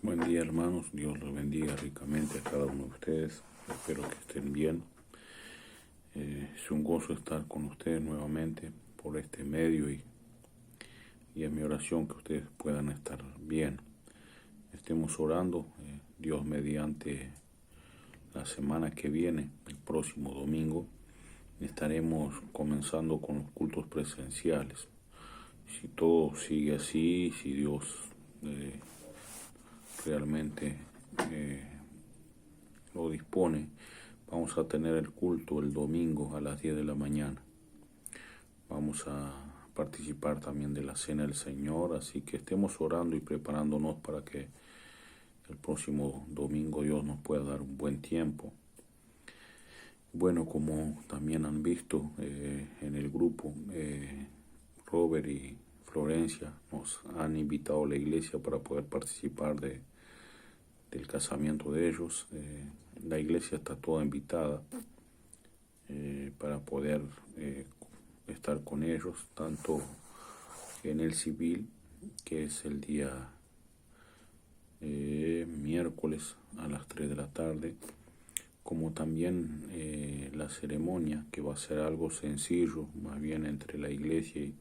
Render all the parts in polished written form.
Buen día, hermanos. Dios los bendiga ricamente a cada uno de ustedes. Espero que estén bien. Es un gozo estar con ustedes nuevamente por este medio y es mi oración que ustedes puedan estar bien. Estemos orando, Dios mediante la semana que viene, el próximo domingo, estaremos comenzando con los cultos presenciales. Si todo sigue así, si Dios realmente lo dispone, vamos a tener el culto el domingo a las 10 de la mañana. Vamos a participar también de la Cena del Señor, así que estemos orando y preparándonos para que el próximo domingo Dios nos pueda dar un buen tiempo. Bueno, como también han visto en el grupo, Robert y Florencia nos han invitado a la iglesia para poder participar del casamiento de ellos. La iglesia está toda invitada para poder estar con ellos, tanto en el civil, que es el día miércoles a las 3 de la tarde, como también la ceremonia, que va a ser algo sencillo, más bien entre la iglesia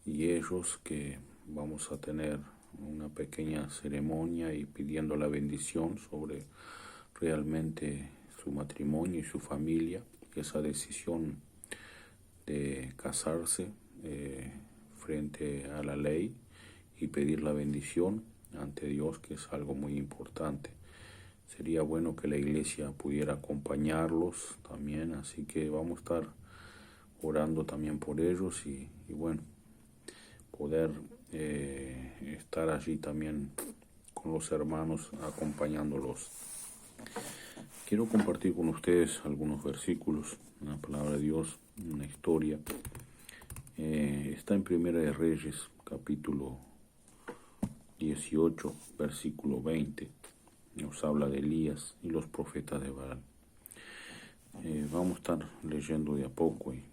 y ellos, que vamos a tener una pequeña ceremonia y pidiendo la bendición sobre realmente su matrimonio y su familia, esa decisión de casarse frente a la ley y pedir la bendición ante Dios, que es algo muy importante. Sería bueno que la iglesia pudiera acompañarlos también, así que vamos a estar orando también por ellos y bueno, poder estar allí también con los hermanos acompañándolos. Quiero compartir con ustedes algunos versículos, una palabra de Dios, una historia. Está en Primera de Reyes, capítulo 18, versículo 20. Nos habla de Elías y los profetas de Baal. Vamos a estar leyendo de a poco y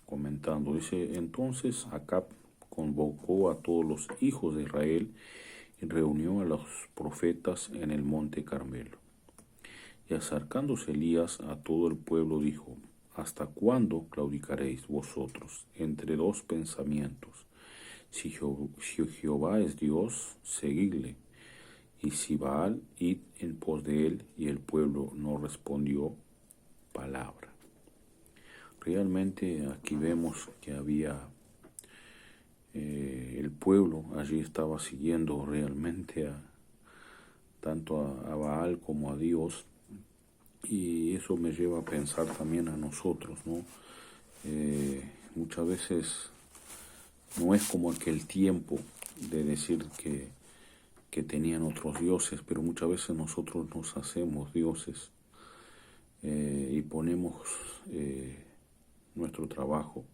comentando. Dice: entonces Acab convocó a todos los hijos de Israel y reunió a los profetas en el monte Carmelo. Y acercándose Elías a todo el pueblo dijo: ¿hasta cuándo claudicaréis vosotros entre dos pensamientos? Si Jehová es Dios, seguidle, y si Baal, id en pos de él. Y el pueblo no respondió palabra. Realmente aquí vemos que había el pueblo allí estaba siguiendo realmente tanto a Baal como a Dios, y eso me lleva a pensar también a nosotros, ¿no? Muchas veces no es como aquel tiempo de decir que tenían otros dioses, pero muchas veces nosotros nos hacemos dioses y ponemos nuestro trabajo,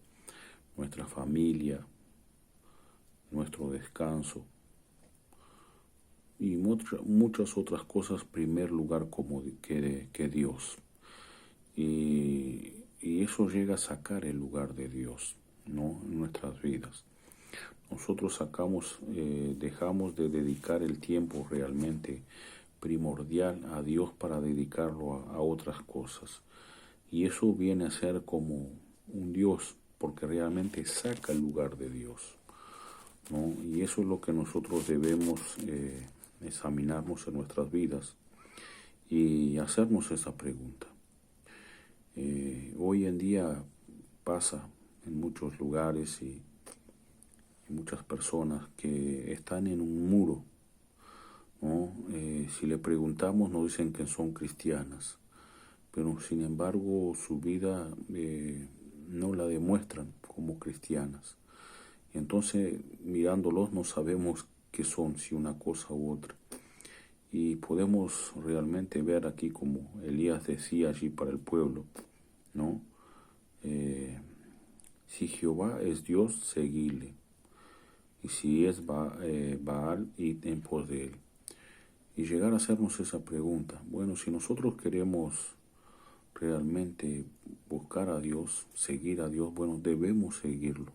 nuestra familia, nuestro descanso y muchas otras cosas primer lugar como que Dios, y eso llega a sacar el lugar de Dios, ¿no?, en nuestras vidas. Nosotros dejamos de dedicar el tiempo realmente primordial a Dios para dedicarlo a otras cosas, y eso viene a ser como un Dios, porque realmente saca el lugar de Dios, ¿no? Y eso es lo que nosotros debemos examinarnos en nuestras vidas y hacernos esa pregunta. Hoy en día pasa en muchos lugares y muchas personas que están en un muro, ¿no? Si le preguntamos nos dicen que son cristianas, pero sin embargo su vida no la demuestran como cristianas. Y entonces mirándolos no sabemos qué son, si una cosa u otra. Y podemos realmente ver aquí, como Elías decía allí para el pueblo, ¿no? Si Jehová es Dios, seguidle, y si es Baal, id en pos de él. Y llegar a hacernos esa pregunta: bueno, si nosotros queremos realmente buscar a Dios, seguir a Dios, bueno, debemos seguirlo,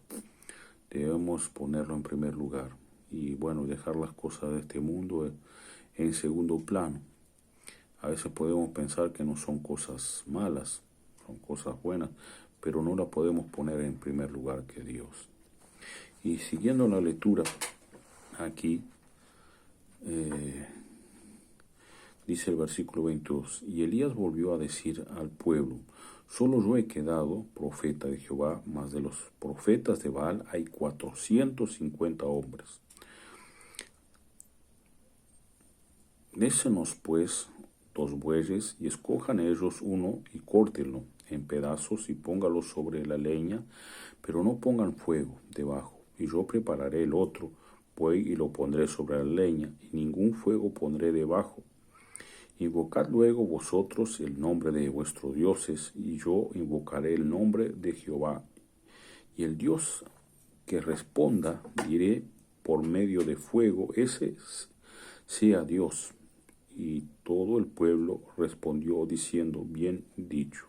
debemos ponerlo en primer lugar y bueno, dejar las cosas de este mundo en segundo plano. A veces podemos pensar que no son cosas malas, son cosas buenas, pero no la podemos poner en primer lugar que Dios. Y siguiendo la lectura aquí, dice el versículo 22, y Elías volvió a decir al pueblo, solo yo he quedado profeta de Jehová, mas de los profetas de Baal hay 450 hombres. Désenos pues 2 bueyes y escojan ellos uno y córtenlo en pedazos y póngalo sobre la leña, pero no pongan fuego debajo. Y yo prepararé el otro buey y lo pondré sobre la leña, y ningún fuego pondré debajo. Invocad luego vosotros el nombre de vuestros dioses, y yo invocaré el nombre de Jehová. Y el Dios que responda, diré por medio de fuego, ese sea Dios. Y todo el pueblo respondió diciendo, bien dicho.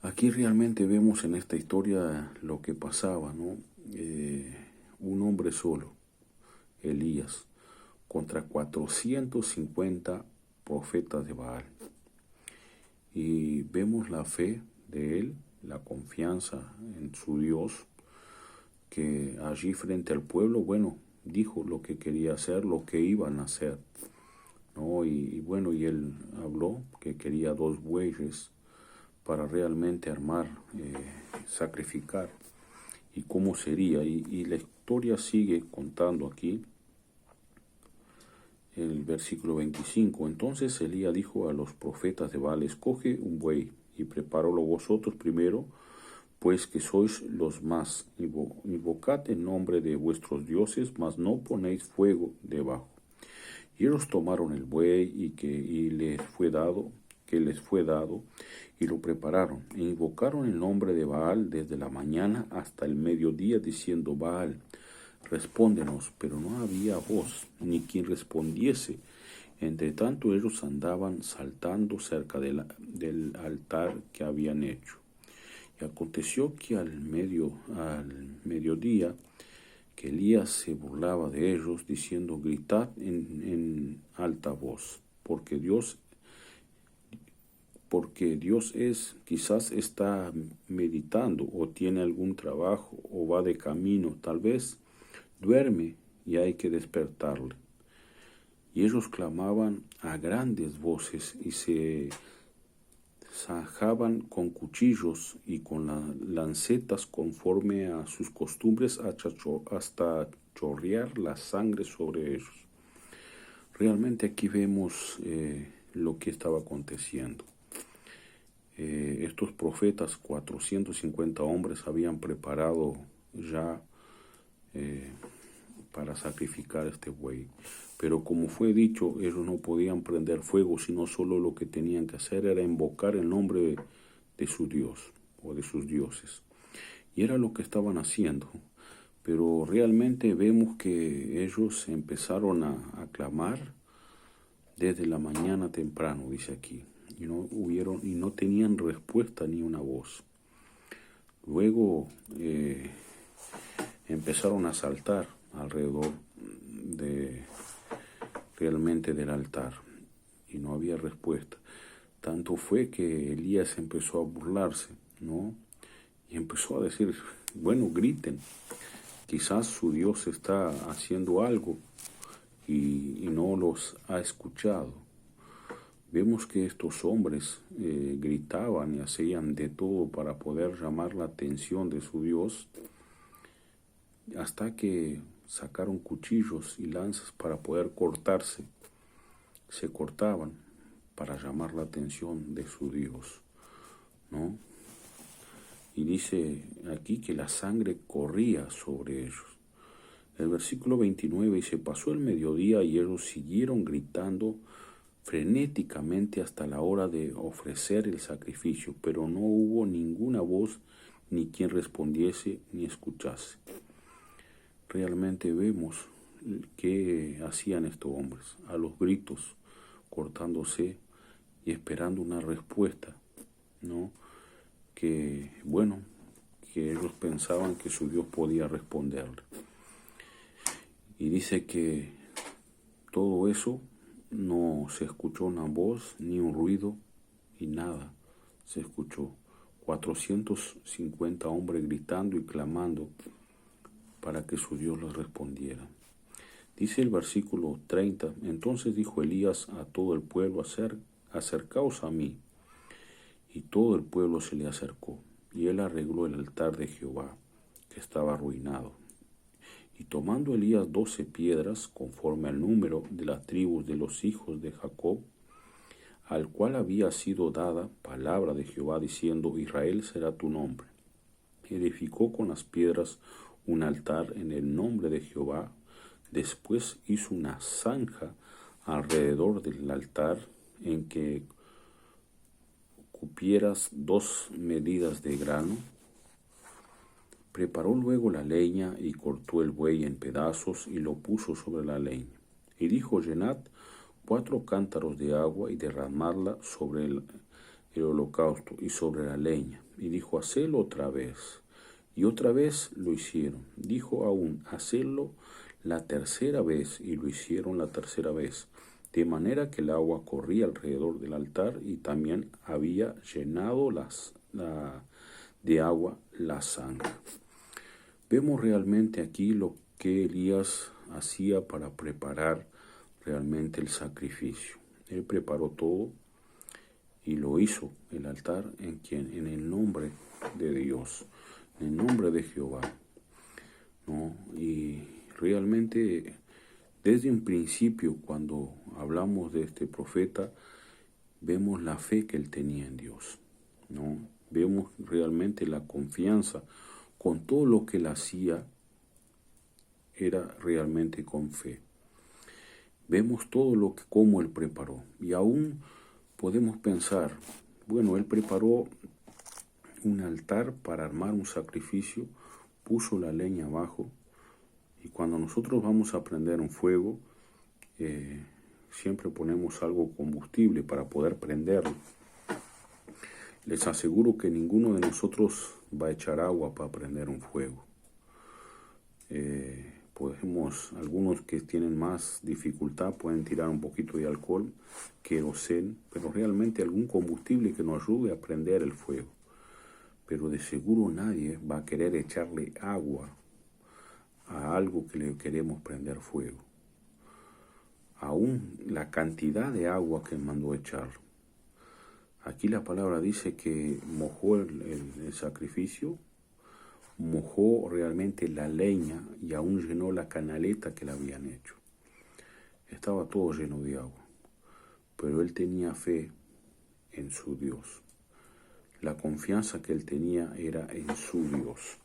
Aquí realmente vemos en esta historia lo que pasaba, ¿no? Un hombre solo, Elías, contra 450 profetas de Baal. Y vemos la fe de él, la confianza en su Dios, que allí frente al pueblo, bueno, dijo lo que quería hacer, lo que iban a hacer, ¿no? Y él habló que quería 2 bueyes para realmente armar, sacrificar, y cómo sería. Y la historia sigue contando aquí, el versículo 25. Entonces Elías dijo a los profetas de Baal, escoge un buey y prepáronlo vosotros primero, pues que sois los más. Invocad el nombre de vuestros dioses, mas no ponéis fuego debajo. Y ellos tomaron el buey que les fue dado, y lo prepararon. E invocaron el nombre de Baal desde la mañana hasta el mediodía, diciendo, Baal, respóndenos. Pero no había voz, ni quien respondiese. Entre tanto ellos andaban saltando cerca del altar que habían hecho. Y aconteció que al mediodía, que Elías se burlaba de ellos, diciendo, gritad en alta voz, porque Dios quizás está meditando, o tiene algún trabajo, o va de camino, tal vez duerme y hay que despertarle. Y ellos clamaban a grandes voces y se sajaban con cuchillos y con lancetas conforme a sus costumbres hasta chorrear la sangre sobre ellos. Realmente aquí vemos lo que estaba aconteciendo. Estos profetas, 450 hombres, habían preparado ya para sacrificar este buey. Pero como fue dicho, ellos no podían prender fuego, sino solo lo que tenían que hacer era invocar el nombre de su Dios o de sus dioses. Y era lo que estaban haciendo. Pero realmente vemos que ellos empezaron a clamar desde la mañana temprano, dice aquí, y no tenían respuesta ni una voz. Luego empezaron a saltar alrededor realmente del altar, y no había respuesta. Tanto fue que Elías empezó a burlarse, ¿no? Y empezó a decir, bueno, griten, quizás su Dios está haciendo algo y no los ha escuchado. Vemos que estos hombres gritaban y hacían de todo para poder llamar la atención de su Dios, hasta que sacaron cuchillos y lanzas para poder cortarse. Se cortaban para llamar la atención de su Dios, ¿no? Y dice aquí que la sangre corría sobre ellos. El versículo 29 dice, pasó el mediodía y ellos siguieron gritando frenéticamente hasta la hora de ofrecer el sacrificio, pero no hubo ninguna voz, ni quien respondiese ni escuchase. Realmente vemos qué hacían estos hombres, a los gritos, cortándose y esperando una respuesta, ¿no? Que ellos pensaban que su Dios podía responderle. Y dice que todo eso no se escuchó una voz, ni un ruido, y nada se escuchó. 450 hombres gritando y clamando para que su Dios les respondiera. Dice el versículo 30, entonces dijo Elías a todo el pueblo, acercaos a mí. Y todo el pueblo se le acercó, y él arregló el altar de Jehová, que estaba arruinado. Y tomando Elías 12 piedras, conforme al número de las tribus de los hijos de Jacob, al cual había sido dada palabra de Jehová, diciendo, Israel será tu nombre. Edificó con las piedras un altar en el nombre de Jehová. Después hizo una zanja alrededor del altar en que cupieras 2 medidas de grano. Preparó luego la leña y cortó el buey en pedazos y lo puso sobre la leña. Y dijo, llenad 4 cántaros de agua y derramadla sobre el holocausto y sobre la leña. Y dijo, hacedlo otra vez. Y otra vez lo hicieron. Dijo aún, hacedlo la tercera vez, y lo hicieron la tercera vez. De manera que el agua corría alrededor del altar y también había llenado de agua la zanja. Vemos realmente aquí lo que Elías hacía para preparar realmente el sacrificio. Él preparó todo y lo hizo, el altar, en el nombre de Dios, en el nombre de Jehová, ¿no? Y realmente desde un principio, cuando hablamos de este profeta, vemos la fe que él tenía en Dios, ¿no? Vemos realmente la confianza. Con todo lo que él hacía, era realmente con fe. Vemos todo cómo él preparó. Y aún podemos pensar, bueno, él preparó un altar para armar un sacrificio, puso la leña abajo, y cuando nosotros vamos a prender un fuego, siempre ponemos algo combustible para poder prenderlo. Les aseguro que ninguno de nosotros va a echar agua para prender un fuego. Algunos que tienen más dificultad pueden tirar un poquito de alcohol, queroseno, pero realmente algún combustible que nos ayude a prender el fuego. Pero de seguro nadie va a querer echarle agua a algo que le queremos prender fuego. Aún la cantidad de agua que mandó echar. Aquí la palabra dice que mojó el sacrificio, mojó realmente la leña y aún llenó la canaleta que le habían hecho. Estaba todo lleno de agua, pero él tenía fe en su Dios. La confianza que él tenía era en su Dios.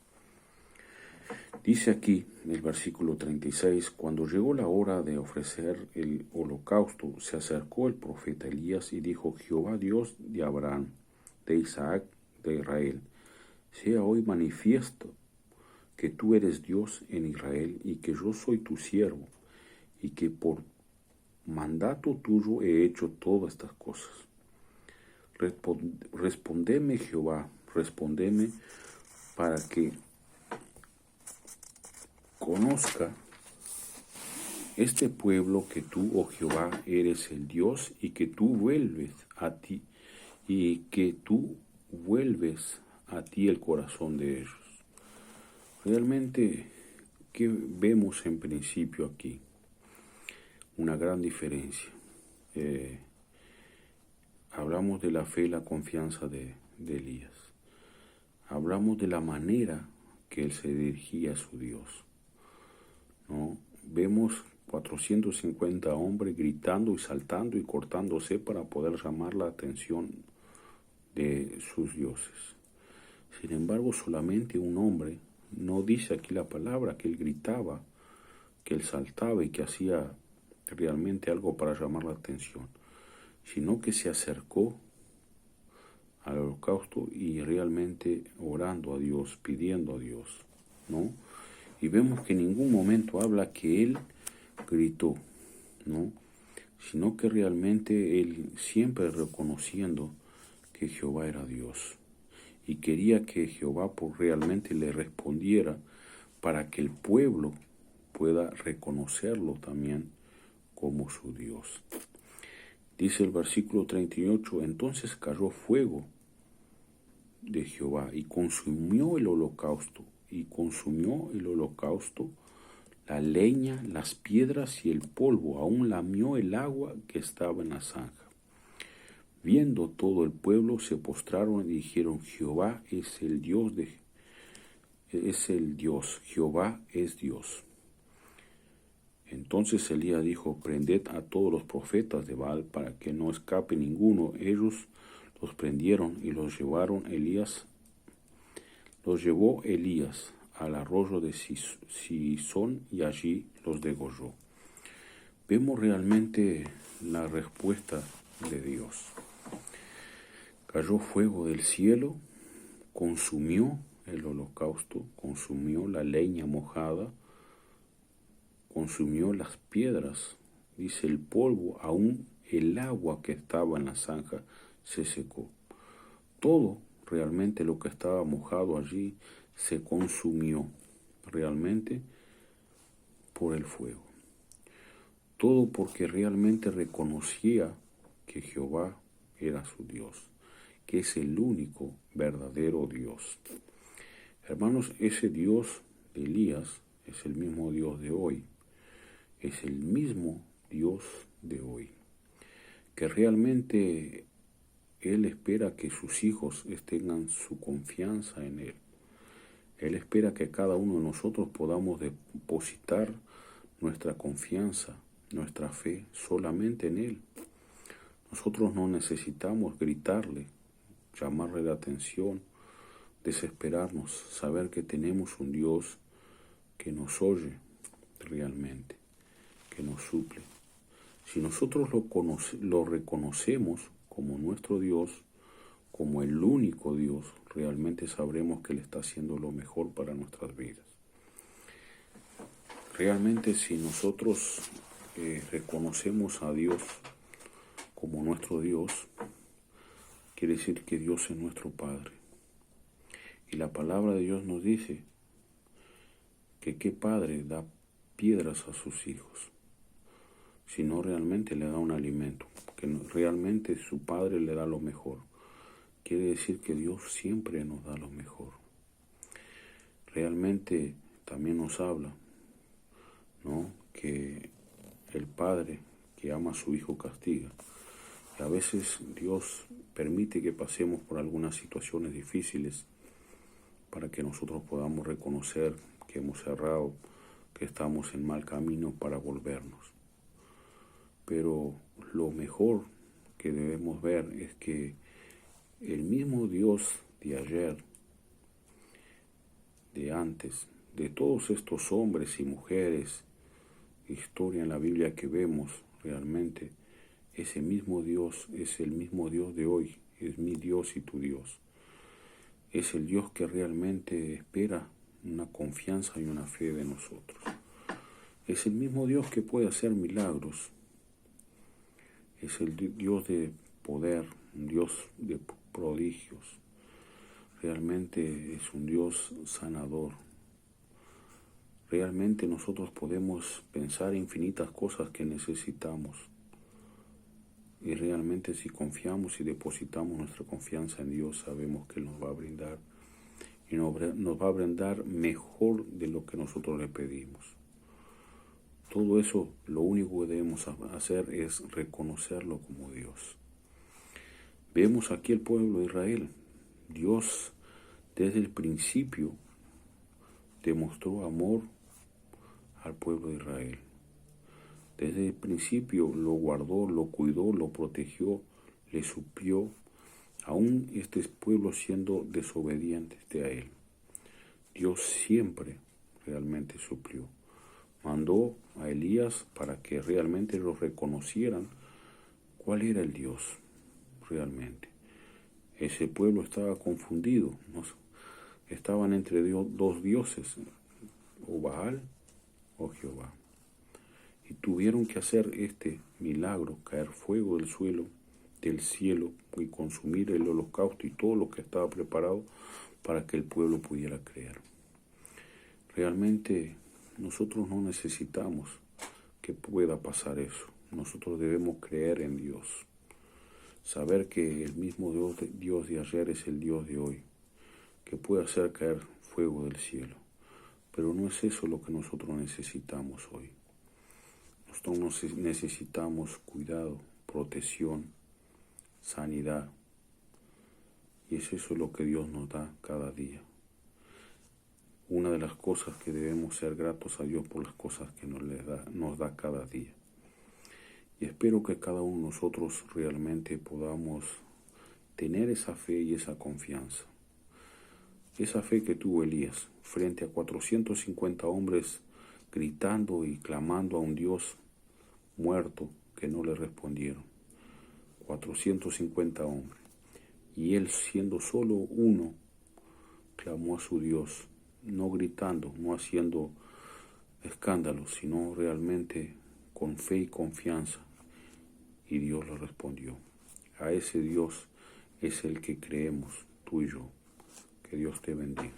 Dice aquí en el versículo 36, cuando llegó la hora de ofrecer el holocausto, se acercó el profeta Elías y dijo, Jehová Dios de Abraham, de Isaac, de Israel, sea hoy manifiesto que tú eres Dios en Israel y que yo soy tu siervo y que por mandato tuyo he hecho todas estas cosas. Respondeme, Jehová, respondeme para que conozca este pueblo que tú, oh Jehová, eres el Dios y que tú vuelves a ti y que tú vuelves a ti el corazón de ellos. Realmente, ¿qué vemos en principio aquí? Una gran diferencia. Hablamos de la fe y la confianza de Elías. Hablamos de la manera que él se dirigía a su Dios, ¿no? Vemos 450 hombres gritando y saltando y cortándose para poder llamar la atención de sus dioses. Sin embargo, solamente un hombre, no dice aquí la palabra que él gritaba, que él saltaba y que hacía realmente algo para llamar la atención, sino que se acercó al holocausto y realmente orando a Dios, pidiendo a Dios, ¿no? Y vemos que en ningún momento habla que él gritó, ¿no? Sino que realmente él siempre reconociendo que Jehová era Dios y quería que Jehová realmente le respondiera para que el pueblo pueda reconocerlo también como su Dios. Dice el versículo 38, entonces cayó fuego de Jehová y consumió el holocausto, la leña, las piedras y el polvo, aún lamió el agua que estaba en la zanja. Viendo todo el pueblo, se postraron y dijeron, Jehová es el Dios, Jehová es Dios. Entonces Elías dijo, prended a todos los profetas de Baal para que no escape ninguno. Ellos los prendieron y los llevó Elías al arroyo de Sison y allí los degolló. Vemos realmente la respuesta de Dios. Cayó fuego del cielo, consumió el holocausto, consumió la leña mojada, consumió las piedras, dice el polvo, aún el agua que estaba en la zanja se secó. Todo realmente lo que estaba mojado allí se consumió realmente por el fuego. Todo porque realmente reconocía que Jehová era su Dios, que es el único verdadero Dios. Hermanos, ese Dios de Elías es el mismo Dios de hoy. Es el mismo Dios de hoy, que realmente Él espera que sus hijos tengan su confianza en Él. Él espera que cada uno de nosotros podamos depositar nuestra confianza, nuestra fe solamente en Él. Nosotros no necesitamos gritarle, llamarle la atención, desesperarnos, saber que tenemos un Dios que nos oye realmente, que nos suple. Si nosotros lo reconocemos como nuestro Dios, como el único Dios, realmente sabremos que Él está haciendo lo mejor para nuestras vidas. Realmente si nosotros reconocemos a Dios como nuestro Dios, quiere decir que Dios es nuestro Padre. Y la palabra de Dios nos dice que qué padre da piedras a sus hijos, si no realmente le da un alimento, que realmente su Padre le da lo mejor. Quiere decir que Dios siempre nos da lo mejor. Realmente también nos habla, ¿no?, que el Padre que ama a su Hijo castiga. Y a veces Dios permite que pasemos por algunas situaciones difíciles para que nosotros podamos reconocer que hemos errado, que estamos en mal camino para volvernos. Pero lo mejor que debemos ver es que el mismo Dios de ayer, de antes, de todos estos hombres y mujeres, historia en la Biblia que vemos realmente, ese mismo Dios es el mismo Dios de hoy, es mi Dios y tu Dios. Es el Dios que realmente espera una confianza y una fe de nosotros. Es el mismo Dios que puede hacer milagros. Es el Dios de poder, un Dios de prodigios. Realmente es un Dios sanador. Realmente nosotros podemos pensar infinitas cosas que necesitamos. Y realmente si confiamos y depositamos nuestra confianza en Dios, sabemos que Él nos va a brindar. Y nos va a brindar mejor de lo que nosotros le pedimos. Todo eso, lo único que debemos hacer es reconocerlo como Dios. Vemos aquí el pueblo de Israel. Dios desde el principio demostró amor al pueblo de Israel. Desde el principio lo guardó, lo cuidó, lo protegió, le suplió, aún este pueblo siendo desobedientes a Él. Dios siempre realmente suplió. Mandó a Elías para que realmente ellos reconocieran cuál era el Dios realmente. Ese pueblo estaba confundido, ¿no? Estaban entre dos dioses, o Baal o Jehová. Y tuvieron que hacer este milagro, caer fuego del cielo y consumir el holocausto y todo lo que estaba preparado para que el pueblo pudiera creer. Realmente nosotros no necesitamos que pueda pasar eso. Nosotros debemos creer en Dios, saber que el mismo Dios de ayer es el Dios de hoy, que puede hacer caer fuego del cielo. Pero no es eso lo que nosotros necesitamos hoy. Nosotros necesitamos cuidado, protección, sanidad. Y es eso lo que Dios nos da cada día. Una de las cosas que debemos ser gratos a Dios por las cosas que nos da cada día. Y espero que cada uno de nosotros realmente podamos tener esa fe y esa confianza. Esa fe que tuvo Elías frente a 450 hombres gritando y clamando a un Dios muerto que no le respondieron. 450 hombres. Y él, siendo solo uno, clamó a su Dios, no gritando, no haciendo escándalo, sino realmente con fe y confianza. Y Dios le respondió. A ese Dios es el que creemos, tú y yo. Que Dios te bendiga.